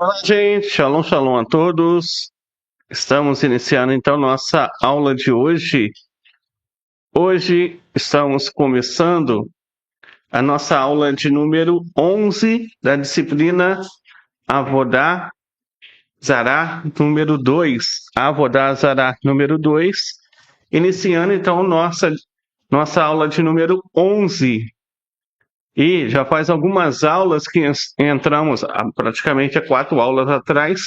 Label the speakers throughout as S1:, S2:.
S1: Olá, gente. Shalom, shalom a todos. Estamos iniciando então nossa aula de hoje. Hoje estamos começando a nossa aula de número 11 da disciplina Avodá Zará número 2. Avodá Zará número 2. Iniciando então nossa aula de número 11. E já faz algumas aulas que entramos, praticamente há 4 aulas atrás,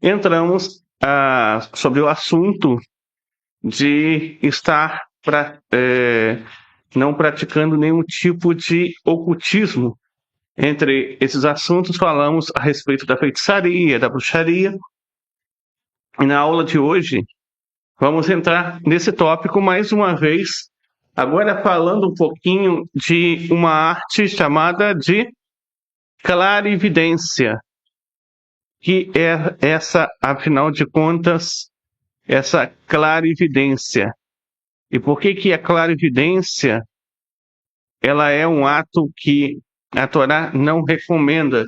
S1: entramos sobre o assunto de estar não praticando nenhum tipo de ocultismo. Entre esses assuntos, falamos a respeito da feitiçaria, da bruxaria. E na aula de hoje, vamos entrar nesse tópico mais uma vez, agora falando um pouquinho de uma arte chamada de clarividência, que é essa, afinal de contas, essa clarividência. E por que a clarividência ela é um ato que a Torá não recomenda?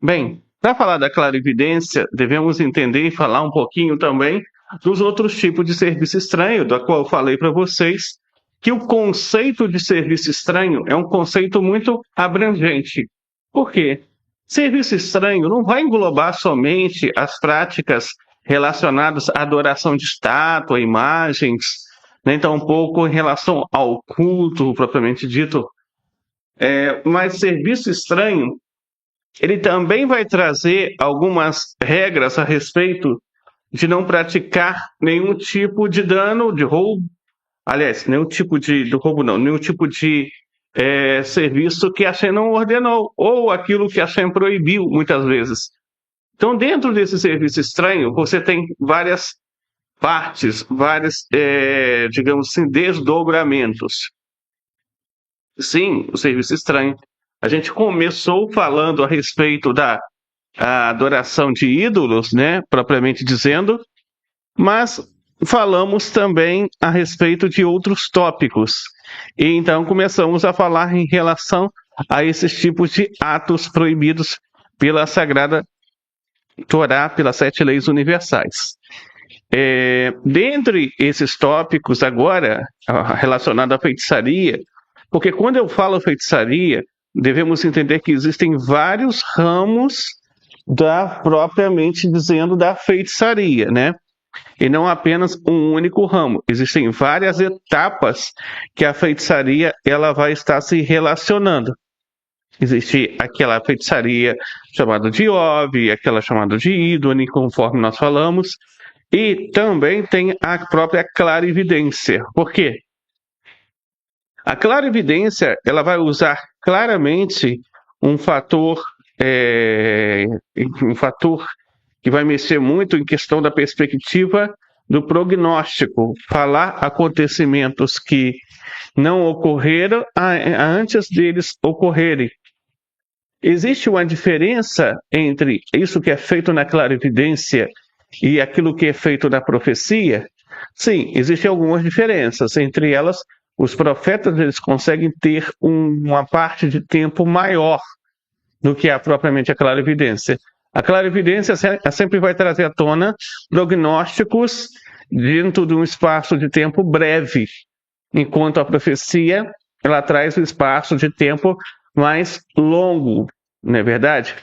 S1: Bem, para falar da clarividência, devemos entender e falar um pouquinho também dos outros tipos de serviço estranho, da qual eu falei para vocês, que o conceito de serviço estranho é um conceito muito abrangente. Por quê? Serviço estranho não vai englobar somente as práticas relacionadas à adoração de estátua, imagens, nem tampouco em relação ao culto propriamente dito. Mas serviço estranho, ele também vai trazer algumas regras a respeito de não praticar nenhum tipo de dano, de roubo, aliás, nenhum tipo de roubo não, nenhum tipo de serviço que a Shem não ordenou, ou aquilo que a Shem proibiu, muitas vezes. Então, dentro desse serviço estranho, você tem várias partes, vários, digamos assim, desdobramentos. Sim, o serviço estranho. A gente começou falando a respeito da adoração de ídolos, né, propriamente dizendo, mas falamos também a respeito de outros tópicos. E então começamos a falar em relação a esses tipos de atos proibidos pela Sagrada Torá, pelas 7 leis universais. Dentre esses tópicos agora, relacionado à feitiçaria, porque quando eu falo feitiçaria, devemos entender que existem vários ramos propriamente dizendo da feitiçaria, né? E não apenas um único ramo. Existem várias etapas que a feitiçaria ela vai estar se relacionando. Existe aquela feitiçaria chamada de Ove, aquela chamada de Ídone, conforme nós falamos, e também tem a própria clarividência. Por quê? A clarividência ela vai usar claramente um fator, um fator que vai mexer muito em questão da perspectiva do prognóstico, falar acontecimentos que não ocorreram antes deles ocorrerem. Existe uma diferença entre isso que é feito na clarividência e aquilo que é feito na profecia? Sim, existem algumas diferenças. Entre elas, os profetas eles conseguem ter uma parte de tempo maior do que propriamente a clarividência. A clarividência sempre vai trazer à tona prognósticos dentro de um espaço de tempo breve, enquanto a profecia ela traz um espaço de tempo mais longo, não é verdade?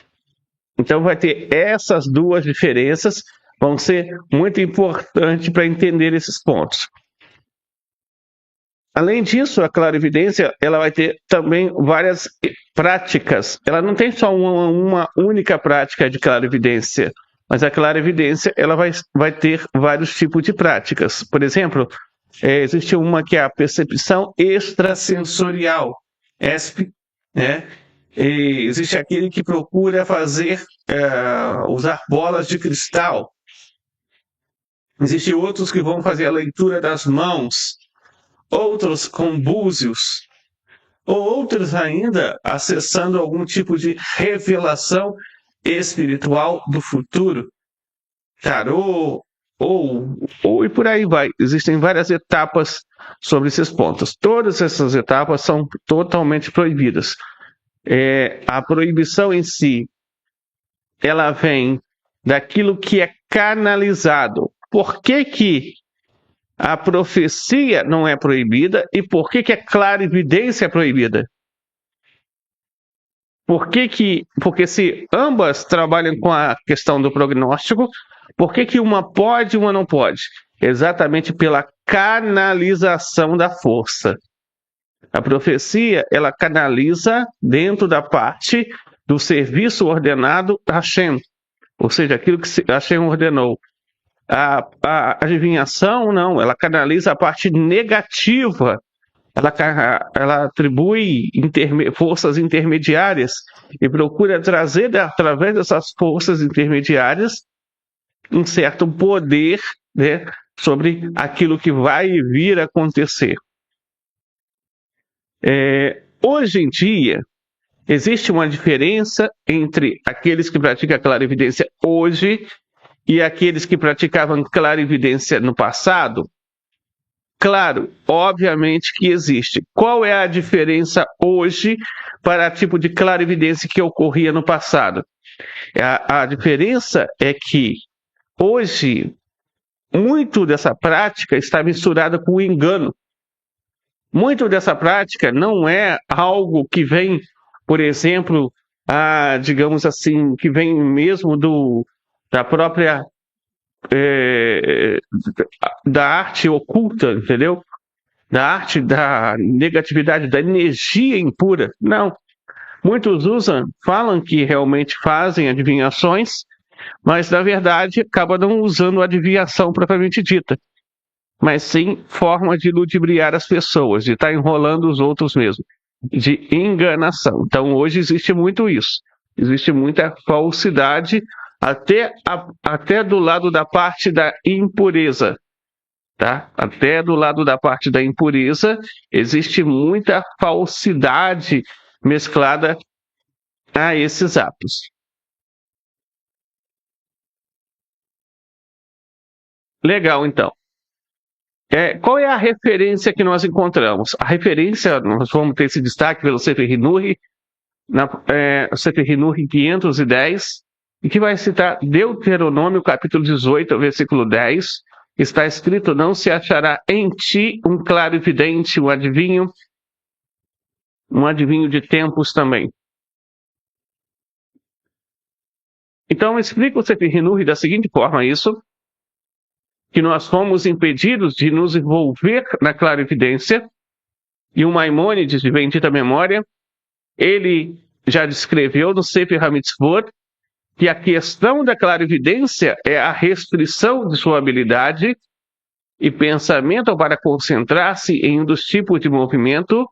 S1: Então vai ter essas duas diferenças, vão ser muito importantes para entender esses pontos. Além disso, a clarividência ela vai ter também várias práticas. Ela não tem só uma única prática de clarividência, mas a clarividência ela vai ter vários tipos de práticas. Por exemplo, existe uma que é a percepção extrasensorial, ESP, né? E existe aquele que procura usar bolas de cristal. Existem outros que vão fazer a leitura das mãos, outros com búzios, ou outros ainda acessando algum tipo de revelação espiritual do futuro, tarô, ou e por aí vai. Existem várias etapas sobre esses pontos. Todas essas etapas são totalmente proibidas. A proibição em si ela vem daquilo que é canalizado. Por que a profecia não é proibida e por que a clarividência é proibida? Porque se ambas trabalham com a questão do prognóstico, por que uma pode e uma não pode? Exatamente pela canalização da força. A profecia, ela canaliza dentro da parte do serviço ordenado a Hashem, ou seja, aquilo que Hashem ordenou. A adivinhação, não, ela canaliza a parte negativa, ela atribui forças intermediárias e procura trazer, através dessas forças intermediárias, um certo poder, né, sobre aquilo que vai vir a acontecer. Hoje em dia, existe uma diferença entre aqueles que praticam a clarividência hoje e aqueles que praticavam clarividência no passado? Claro, obviamente que existe. Qual é a diferença hoje para o tipo de clarividência que ocorria no passado? A diferença é que hoje muito dessa prática está misturada com o engano. Muito dessa prática não é algo que vem, por exemplo, digamos assim, que vem mesmo da própria da arte oculta, entendeu? Da arte da negatividade, da energia impura. Não. Muitos falam que realmente fazem adivinhações, mas na verdade acabam não usando a adivinhação propriamente dita, mas sim forma de ludibriar as pessoas, de estar enrolando os outros mesmo, de enganação. Então hoje existe muito isso, existe muita falsidade, até do lado da parte da impureza, tá? Até do lado da parte da impureza existe muita falsidade mesclada a esses atos. Legal, então. Qual é a referência que nós encontramos? A referência, nós vamos ter esse destaque pelo Sefer Hinuri, o Sefer Hinuri 510, e que vai citar Deuteronômio, capítulo 18, versículo 10, está escrito: não se achará em ti um clarividente, um adivinho de tempos também. Então, explica o Sefer Hinuri da seguinte forma isso, que nós fomos impedidos de nos envolver na clarividência, e o Maimônides, de bendita memória, ele já descreveu no Sefer HaMitzvot que a questão da clarividência é a restrição de sua habilidade e pensamento para concentrar-se em um dos tipos de movimento,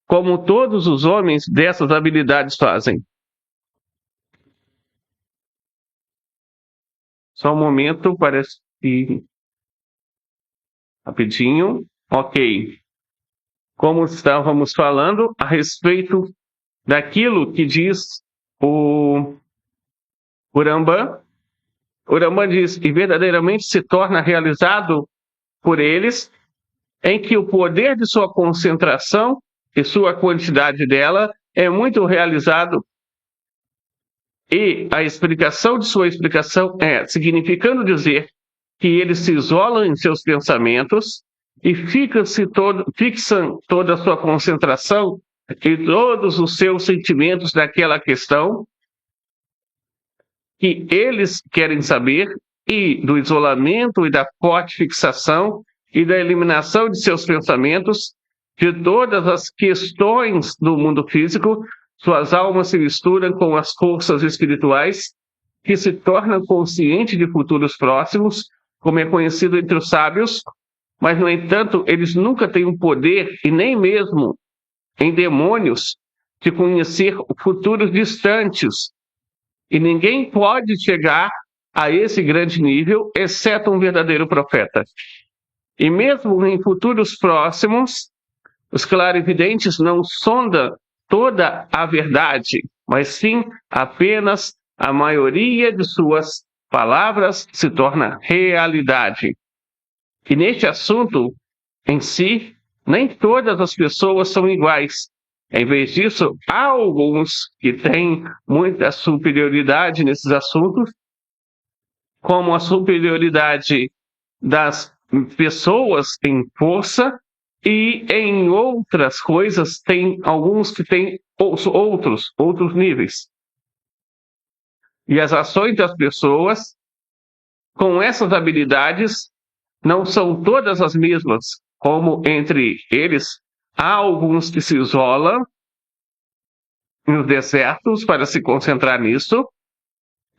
S1: como todos os homens dessas habilidades fazem. Só um momento, parece que... Rapidinho. Ok. Como estávamos falando a respeito daquilo que diz o Rambam. O Rambam diz: e verdadeiramente se torna realizado por eles, em que o poder de sua concentração e sua quantidade dela é muito realizado, e a explicação de sua explicação significando dizer que eles se isolam em seus pensamentos e fixam toda a sua concentração e todos os seus sentimentos naquela questão que eles querem saber, e do isolamento e da forte fixação e da eliminação de seus pensamentos de todas as questões do mundo físico, suas almas se misturam com as forças espirituais que se tornam conscientes de futuros próximos, como é conhecido entre os sábios, mas, no entanto, eles nunca têm o poder, e nem mesmo em demônios, de conhecer futuros distantes. E ninguém pode chegar a esse grande nível, exceto um verdadeiro profeta. E mesmo em futuros próximos, os clarividentes não sondam toda a verdade, mas sim apenas a maioria de suas palavras se torna realidade. E neste assunto em si, nem todas as pessoas são iguais, Em vez disso, há alguns que têm muita superioridade nesses assuntos, como a superioridade das pessoas em força, e em outras coisas tem alguns que têm outros níveis. E as ações das pessoas com essas habilidades não são todas as mesmas, como entre eles há alguns que se isolam nos desertos para se concentrar nisso,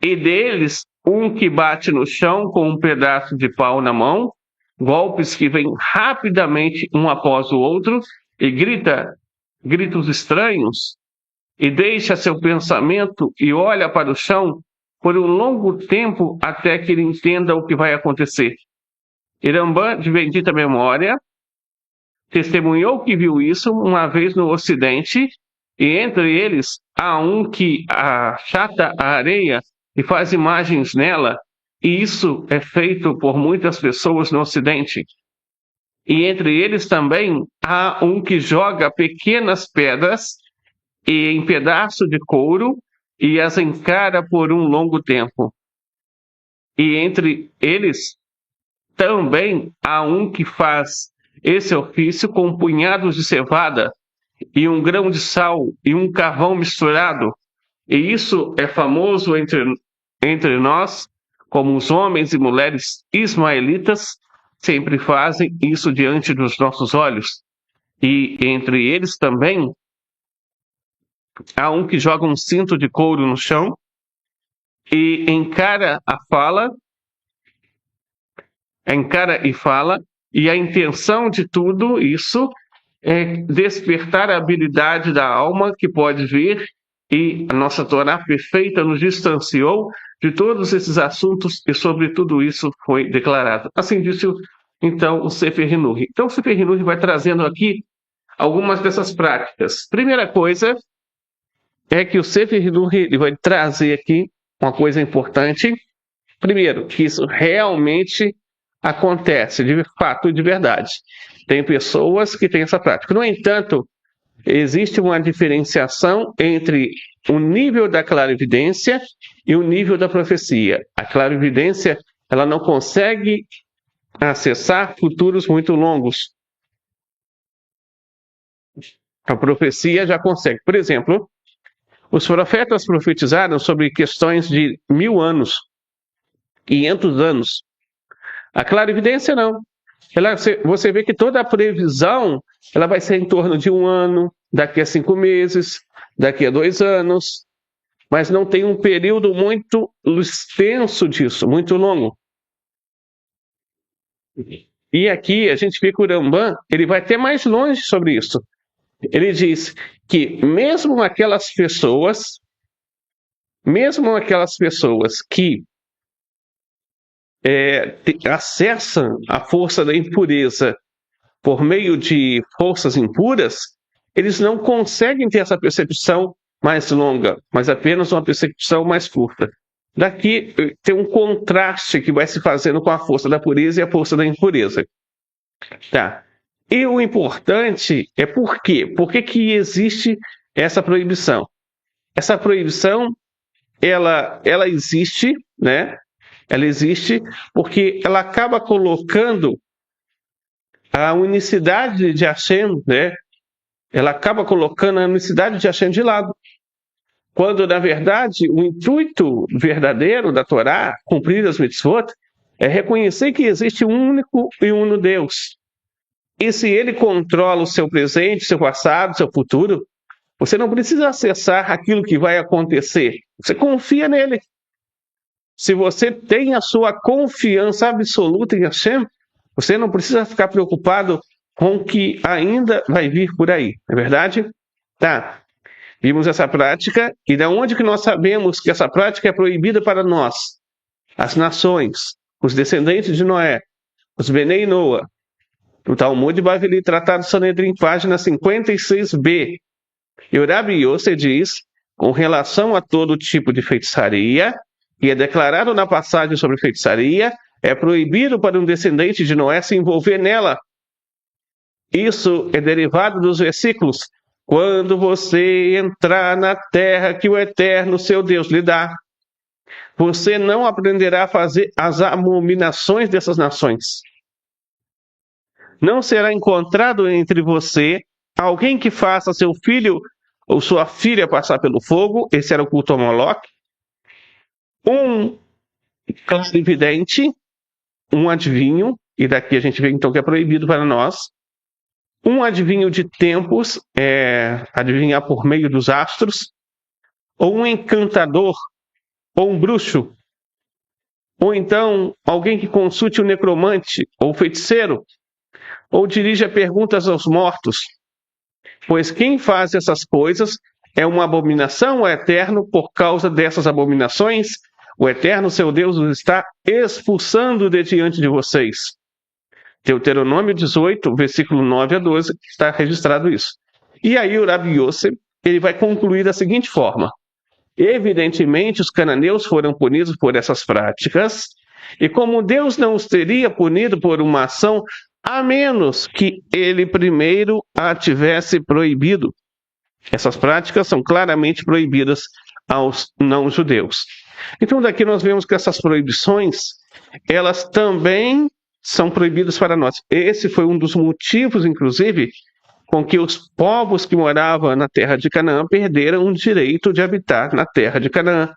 S1: e deles um que bate no chão com um pedaço de pau na mão, golpes que vêm rapidamente um após o outro, e grita gritos estranhos, e deixa seu pensamento e olha para o chão por um longo tempo até que ele entenda o que vai acontecer. Irambã, de bendita memória, testemunhou que viu isso uma vez no Ocidente, e entre eles há um que achata a areia e faz imagens nela, e isso é feito por muitas pessoas no Ocidente. E entre eles também há um que joga pequenas pedras em pedaço de couro e as encara por um longo tempo. E entre eles também há um que faz esse ofício com punhados de cevada e um grão de sal e um carvão misturado. E isso é famoso entre nós, como os homens e mulheres ismaelitas sempre fazem isso diante dos nossos olhos. E entre eles também há um que joga um cinto de couro no chão e encara e fala, e a intenção de tudo isso é despertar a habilidade da alma que pode vir, e a nossa Torá perfeita nos distanciou de todos esses assuntos e sobre tudo isso foi declarado. Assim disse então o Sefer Hinuri. Então o Sefer Hinuri vai trazendo aqui algumas dessas práticas. Primeira coisa é que o Sefer Hinuri vai trazer aqui uma coisa importante. Primeiro, que isso realmente acontece, de fato e de verdade. Tem pessoas que têm essa prática. No entanto, existe uma diferenciação entre o nível da clarividência e o nível da profecia. A clarividência, ela não consegue acessar futuros muito longos. A profecia já consegue. Por exemplo, os profetas profetizaram sobre questões de 1000 anos, 500 anos. A clarividência não. Você vê que toda a previsão ela vai ser em torno de 1 ano, daqui a 5 meses, daqui a 2 anos, mas não tem um período muito extenso disso, muito longo. E aqui a gente vê que o Rambam, ele vai até mais longe sobre isso. Ele diz que mesmo aquelas pessoas que acessam a força da impureza por meio de forças impuras, eles não conseguem ter essa percepção mais longa, mas apenas uma percepção mais curta. Daqui tem um contraste que vai se fazendo com a força da pureza e a força da impureza. Tá. E o importante é por quê? Por que existe essa proibição? Essa proibição, ela existe, né? Ela existe porque ela acaba colocando a unicidade de Hashem, né? Ela acaba colocando a unicidade de Hashem de lado. Quando, na verdade, o intuito verdadeiro da Torá, cumprir as mitzvot, é reconhecer que existe um único e uno Deus. E se ele controla o seu presente, seu passado, seu futuro, você não precisa acessar aquilo que vai acontecer. Você confia nele. Se você tem a sua confiança absoluta em Hashem, você não precisa ficar preocupado com o que ainda vai vir por aí. Não é verdade? Tá. Vimos essa prática, e de onde que nós sabemos que essa prática é proibida para nós? As nações, os descendentes de Noé, os Benei Noa. No Talmud Baveli, Tratado Sanedrim, página 56b. E o Rabi Yossi diz, com relação a todo tipo de feitiçaria, que é declarado na passagem sobre feitiçaria, é proibido para um descendente de Noé se envolver nela. Isso é derivado dos versículos: quando você entrar na terra que o Eterno, seu Deus, lhe dá, você não aprenderá a fazer as abominações dessas nações. Não será encontrado entre você alguém que faça seu filho ou sua filha passar pelo fogo, esse era o culto a Moloque, um clarividente, um adivinho, e daqui a gente vê então que é proibido para nós, um adivinho de tempos, adivinhar por meio dos astros, ou um encantador, ou um bruxo, ou então alguém que consulte o necromante, ou feiticeiro, ou dirija perguntas aos mortos, pois quem faz essas coisas é uma abominação ao Eterno. Por causa dessas abominações, o Eterno, seu Deus, os está expulsando de diante de vocês. Deuteronômio 18, versículo 9 a 12, está registrado isso. E aí o Rabi Yosef, ele vai concluir da seguinte forma: evidentemente, os cananeus foram punidos por essas práticas, e como Deus não os teria punido por uma ação, a menos que ele primeiro a tivesse proibido. Essas práticas são claramente proibidas aos não-judeus. Então, daqui nós vemos que essas proibições, elas também são proibidas para nós. Esse foi um dos motivos, inclusive, com que os povos que moravam na terra de Canaã perderam o direito de habitar na terra de Canaã.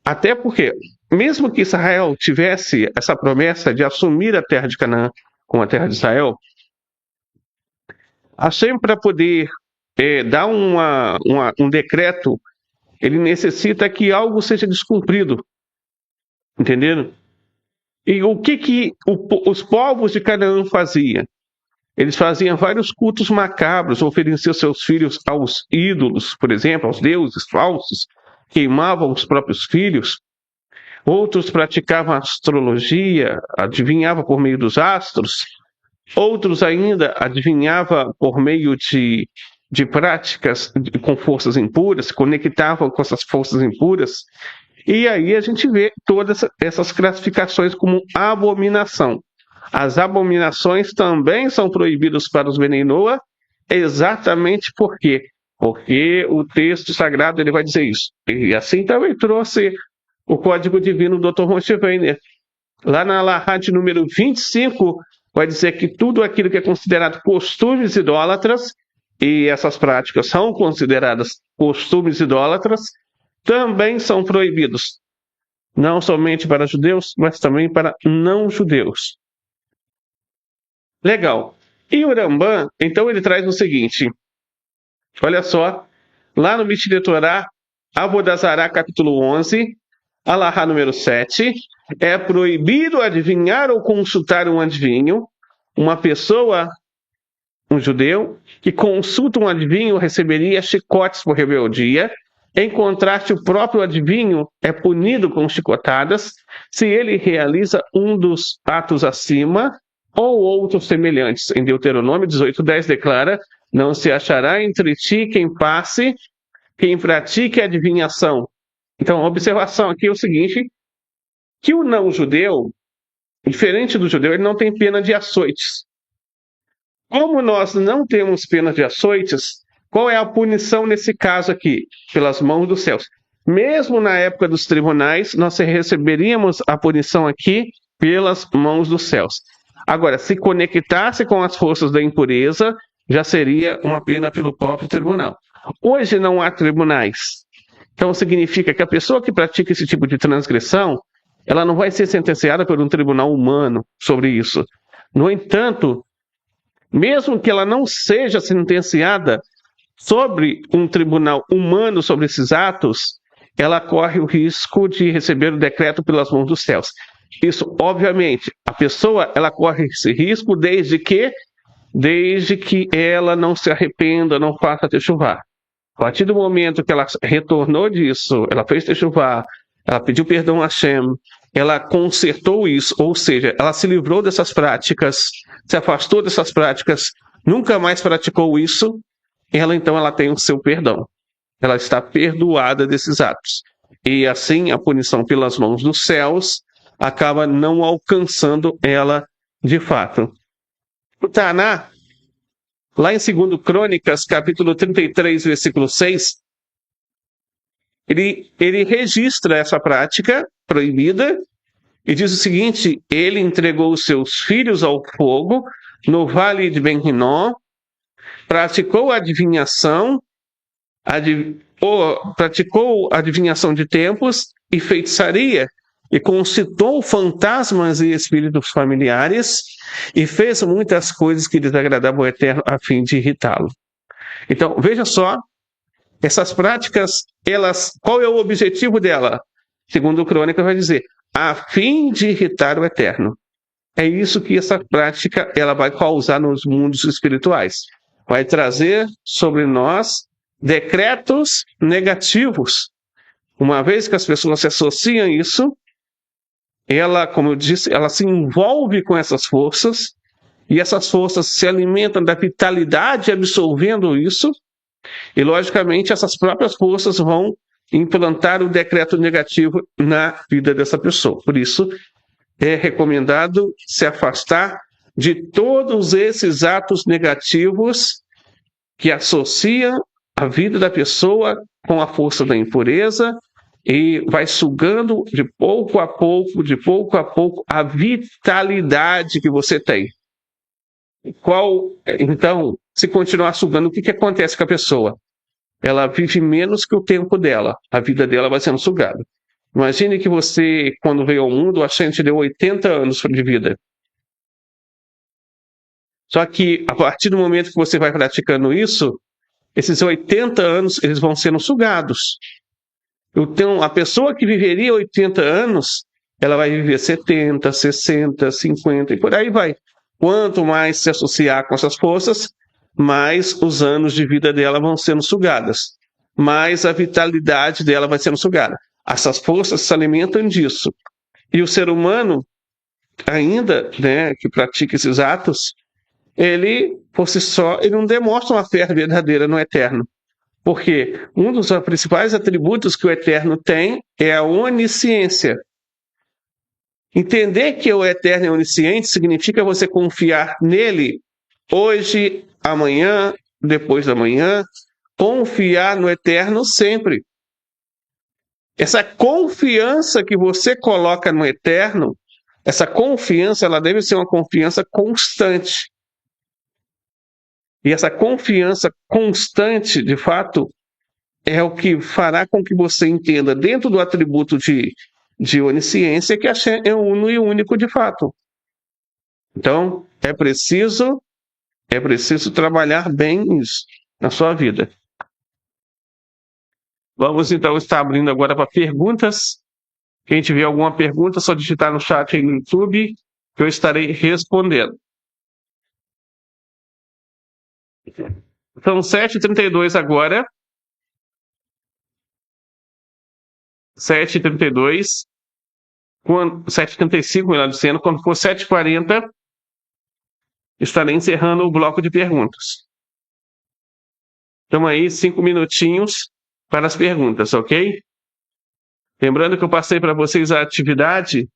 S1: Até porque, mesmo que Israel tivesse essa promessa de assumir a terra de Canaã como a terra de Israel, Hashem, para poder dar um decreto, ele necessita que algo seja descumprido. Entenderam? E o que os povos de Canaã faziam? Eles faziam vários cultos macabros, ofereciam seus filhos aos ídolos, por exemplo, aos deuses falsos, queimavam os próprios filhos. Outros praticavam astrologia, adivinhavam por meio dos astros. Outros ainda adivinhavam por meio de práticas com forças impuras, se conectavam com essas forças impuras. E aí a gente vê todas essas classificações como abominação. As abominações também são proibidas para os Benei Noa, exatamente por quê? Porque o texto sagrado ele vai dizer isso. E assim também trouxe o Código Divino do Dr. Moshe Weiner. Lá na Alahá de número 25, vai dizer que tudo aquilo que é considerado costumes idólatras, e essas práticas são consideradas costumes idólatras, também são proibidos. Não somente para judeus, mas também para não-judeus. Legal. E o Rambam, então, ele traz o seguinte. Olha só, lá no Mishneh Torah, Avodah Zará, capítulo 11, Alahá número 7, é proibido adivinhar ou consultar um adivinho. Uma pessoa, um judeu, que consulta um adivinho receberia chicotes por rebeldia. Em contraste, o próprio adivinho é punido com chicotadas se ele realiza um dos atos acima ou outros semelhantes. Em Deuteronômio 18:10 declara: não se achará entre ti quem passe, quem pratique adivinhação. Então, a observação aqui é o seguinte, que o não-judeu, diferente do judeu, ele não tem pena de açoites. Como nós não temos pena de açoites, qual é a punição nesse caso aqui? Pelas mãos dos céus. Mesmo na época dos tribunais, nós receberíamos a punição aqui pelas mãos dos céus. Agora, se conectasse com as forças da impureza, já seria uma pena pelo próprio tribunal. Hoje não há tribunais. Então significa que a pessoa que pratica esse tipo de transgressão, ela não vai ser sentenciada por um tribunal humano sobre isso. No entanto, mesmo que ela não seja sentenciada sobre um tribunal humano sobre esses atos, ela corre o risco de receber o decreto pelas mãos dos céus. Isso, obviamente, a pessoa ela corre esse risco desde que ela não se arrependa, não faça techuvá. A partir do momento que ela retornou disso, ela fez techuvá, ela pediu perdão a Hashem, ela consertou isso, ou seja, ela se livrou dessas práticas, se afastou dessas práticas, nunca mais praticou isso, ela tem o seu perdão. Ela está perdoada desses atos. E assim, a punição pelas mãos dos céus acaba não alcançando ela de fato. O Taná, Lá em 2 Crônicas, capítulo 33, versículo 6, ele registra essa prática proibida e diz o seguinte: ele entregou os seus filhos ao fogo no vale de Ben-Hinnom, praticou adivinhação, praticou adivinhação de tempos e feitiçaria, e concitou fantasmas e espíritos familiares, e fez muitas coisas que desagradavam ao Eterno a fim de irritá-lo. Então, veja só, essas práticas, qual é o objetivo dela? Segundo o Crônica vai dizer, a fim de irritar o Eterno. É isso que essa prática ela vai causar nos mundos espirituais. Vai trazer sobre nós decretos negativos. Uma vez que as pessoas se associam a isso, ela, como eu disse, ela se envolve com essas forças, e essas forças se alimentam da vitalidade absorvendo isso, e logicamente essas próprias forças vão implantar o decreto negativo na vida dessa pessoa. Por isso, é recomendado se afastar de todos esses atos negativos que associam a vida da pessoa com a força da impureza e vai sugando de pouco a pouco, a vitalidade que você tem. Então, se continuar sugando, o que acontece com a pessoa? Ela vive menos que o tempo dela, a vida dela vai sendo sugada. Imagine que você, quando veio ao mundo, a gente deu 80 anos de vida. Só que, a partir do momento que você vai praticando isso, esses 80 anos, eles vão sendo sugados. Então, a pessoa que viveria 80 anos, ela vai viver 70, 60, 50 e por aí vai. Quanto mais se associar com essas forças, mais os anos de vida dela vão sendo sugadas. Mais a vitalidade dela vai sendo sugada. Essas forças se alimentam disso. E o ser humano, ainda, né, que pratica esses atos, ele, por si só, ele não demonstra uma fé verdadeira no Eterno. Porque um dos principais atributos que o Eterno tem é a onisciência. Entender que o Eterno é onisciente significa você confiar nele hoje, amanhã, depois da manhã, confiar no Eterno sempre. Essa confiança que você coloca no Eterno, essa confiança, ela deve ser uma confiança constante. E essa confiança constante, de fato, é o que fará com que você entenda, dentro do atributo de onisciência, que Hashem é uno e único de fato. Então, é preciso trabalhar bem isso na sua vida. Vamos então estar abrindo agora para perguntas. Quem tiver alguma pergunta, é só digitar no chat aí no YouTube, que eu estarei respondendo. São 7h32 agora. 7h32. 7h35, melhor dizendo. Quando for 7h40, estarei encerrando o bloco de perguntas. Então aí, 5 minutinhos para as perguntas, ok? Lembrando que eu passei para vocês a atividade,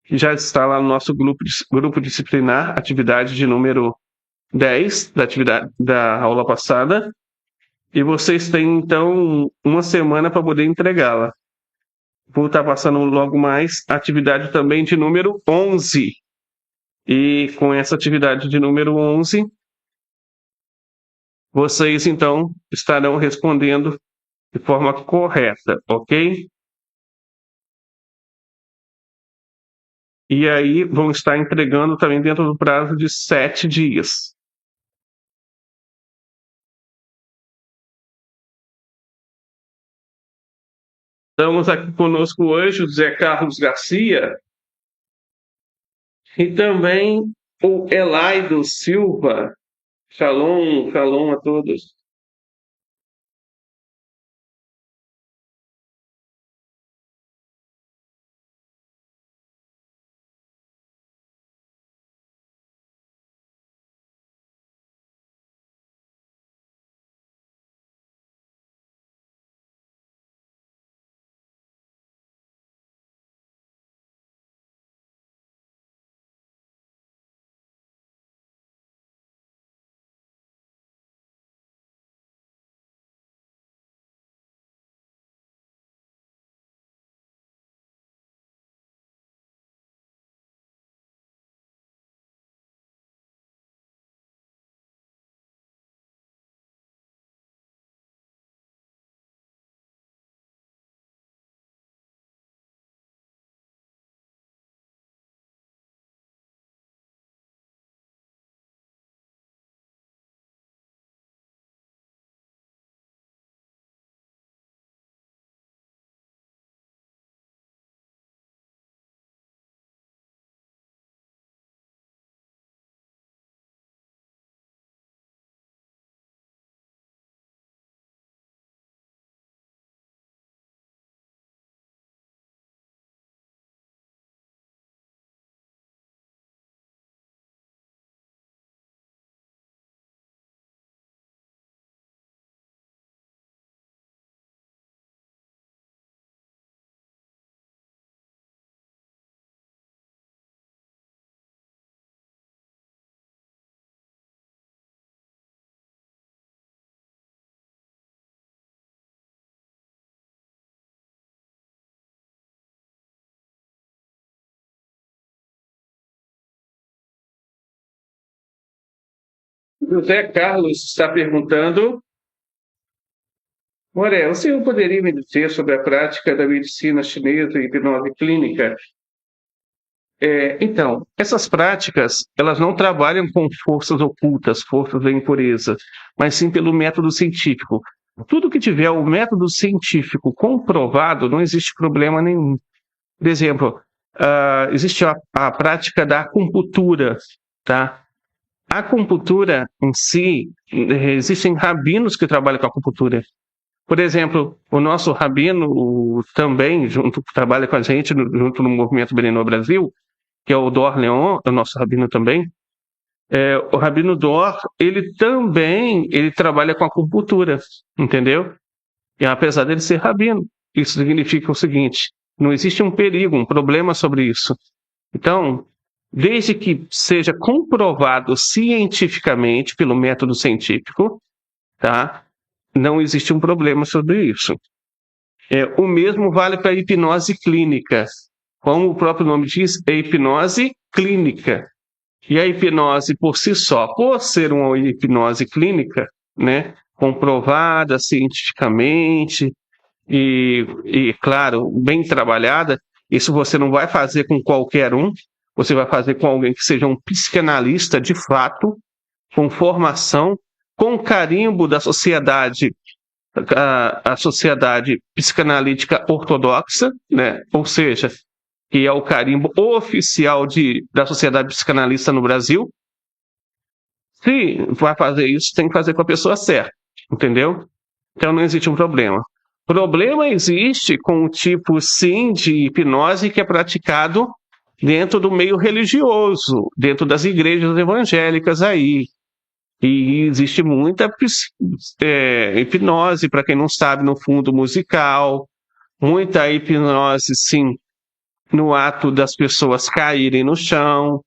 S1: que já está lá no nosso grupo disciplinar, atividade de número 10 da atividade da aula passada. E vocês têm, então, uma semana para poder entregá-la. Vou estar passando logo mais a atividade também de número 11. E com essa atividade de número 11, vocês, então, estarão respondendo de forma correta, ok? E aí vão estar entregando também dentro do prazo de 7 dias. Estamos aqui conosco hoje o Zé Carlos Garcia e também o Elaido Silva. Shalom, shalom a todos. José Carlos está perguntando: Moré, o senhor poderia me dizer sobre a prática da medicina chinesa e hipnose clínica? Então, essas práticas, elas não trabalham com forças ocultas, forças da impureza, mas sim pelo método científico. Tudo que tiver o método científico comprovado, não existe problema nenhum. Por exemplo, existe a prática da acupuntura, tá? A acupuntura em si, existem rabinos que trabalham com a acupuntura. Por exemplo, o nosso rabino também trabalha com a gente junto no Movimento Benenor Brasil, que é o Dor Leon, é o nosso rabino também. O rabino Dor, ele trabalha com acupuntura, entendeu? E apesar dele ser rabino, isso significa o seguinte: não existe um perigo, um problema sobre isso. Então, desde que seja comprovado cientificamente, pelo método científico, tá? Não existe um problema sobre isso. O mesmo vale para a hipnose clínica. Como o próprio nome diz, é hipnose clínica. E a hipnose por si só, por ser uma hipnose clínica, né, comprovada cientificamente claro, bem trabalhada, isso você não vai fazer com qualquer um, você vai fazer com alguém que seja um psicanalista de fato, com formação, com carimbo da sociedade, a sociedade psicanalítica ortodoxa, né? Ou seja, que é o carimbo oficial da sociedade psicanalista no Brasil. Se vai fazer isso, tem que fazer com a pessoa certa, entendeu? Então não existe um problema. Problema existe com o tipo, sim, de hipnose que é praticado dentro do meio religioso, dentro das igrejas evangélicas aí. E existe muita hipnose, para quem não sabe, no fundo musical, muita hipnose, sim, no ato das pessoas caírem no chão,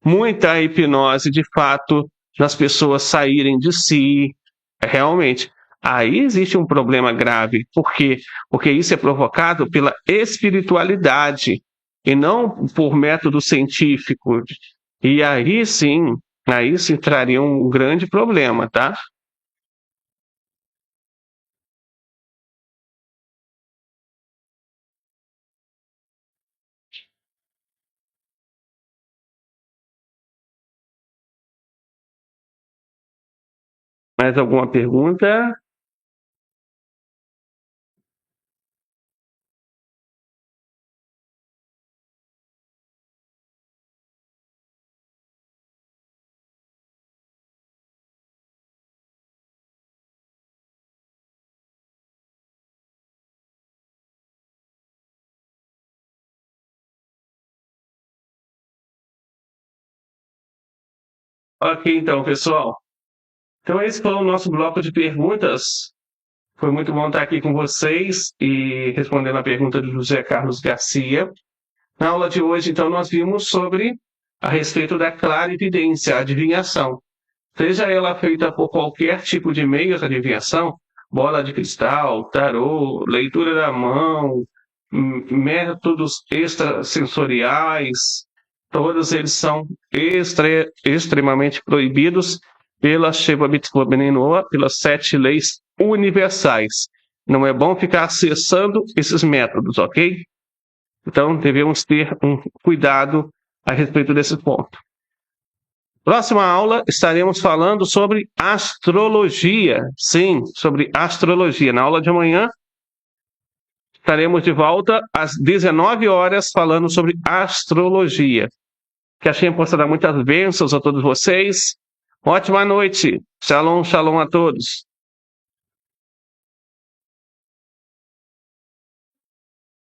S1: muita hipnose, de fato, nas pessoas saírem de si. Realmente, aí existe um problema grave. Por quê? Porque isso é provocado pela espiritualidade e não por método científico. E aí sim traria um grande problema, tá? Mais alguma pergunta? Ok, então, pessoal. Então, esse foi o nosso bloco de perguntas. Foi muito bom estar aqui com vocês e respondendo a pergunta do José Carlos Garcia. Na aula de hoje, então, nós vimos sobre a respeito da clarividência, a adivinhação. Seja ela feita por qualquer tipo de meio de adivinhação, bola de cristal, tarô, leitura da mão, métodos extrasensoriais, todos eles são extremamente proibidos pela Sheva Mitzvot Beninoa, pelas 7 leis universais. Não é bom ficar acessando esses métodos, ok? Então, devemos ter um cuidado a respeito desse ponto. Próxima aula, estaremos falando sobre astrologia. Sim, sobre astrologia. Na aula de amanhã, estaremos de volta às 19 horas falando sobre astrologia. Que a Shem possa dar muitas bênçãos a todos vocês. Ótima noite. Shalom, shalom a todos.